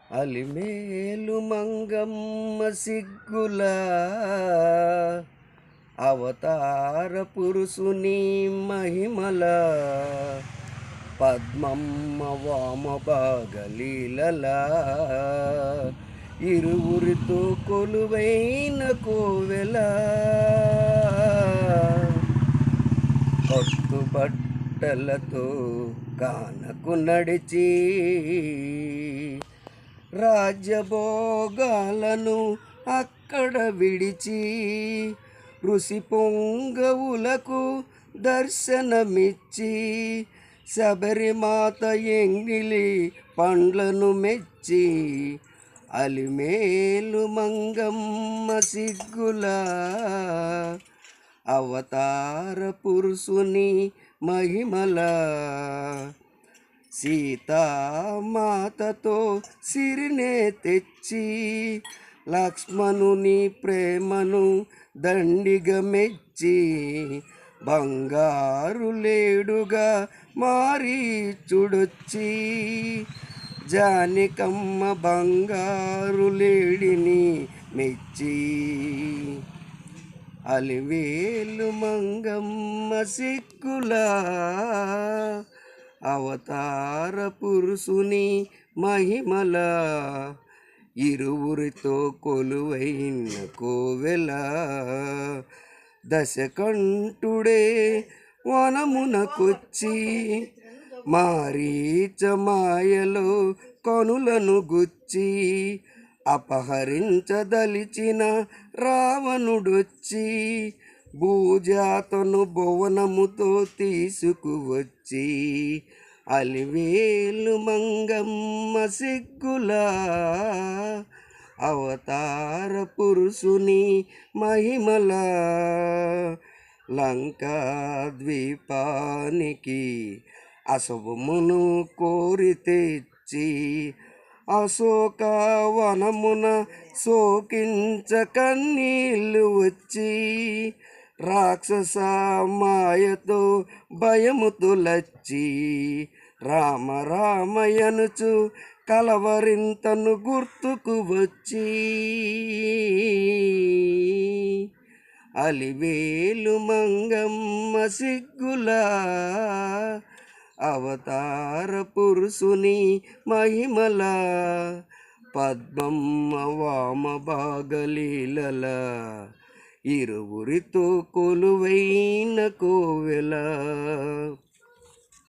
అలిమేలు మంగమ్మ సిగ్గుల అవతార పురుషుని మహిమల పద్మమ్మ వామభాగలీలల ఇరువురితో కొలువైన కోవెల కట్టుబట్టలతో కానకు నడిచి రాజ్యభోగాలను అక్కడ విడిచి ఋషి పొంగవులకు దర్శనమిచ్చి శబరిమాత ఎంగిలి పండ్లను మెచ్చి అలిమేలు మంగమ్మ సిగ్గుల అవతార పురుషుని మహిమల సీతామాతతో సిరినే తెచ్చి లక్ష్మణుని ప్రేమను దండిగా మెచ్చి బంగారు లేడుగా మారి చుడొచ్చి జానికమ్మ బంగారు లేడిని మెచ్చి అలివేలు మంగమ్మ సిగ్గుల అవతార పురుషుని మహిమల ఇరువురితో కొలువైన కోవెల దశకంఠుడే వనమునకొచ్చి మారీచ మాయలో కనులను గుచ్చి అపహరించదలిచిన రావణుడొచ్చి భూజాతను భువనముతో తీసుకువచ్చి అలివేలు మంగమ్మ సిగ్గుల అవతార పురుషుని మహిమల లంకా ద్వీపానికి అశుభమును కోరి తెచ్చి అశోకవనమున శోకించ కన్నీళ్ళు వచ్చి రాక్షస మాయతో భయముతో లచ్చి రామ రామయనుచు కలవరింతను గుర్తుకు వచ్చి అలివేలు మంగమ్మ సిగ్గుల అవతార పురుషుని మహిమల పద్మమ్మ వామభాగలీలల ఇరువురితో కొలువైన కోవెల.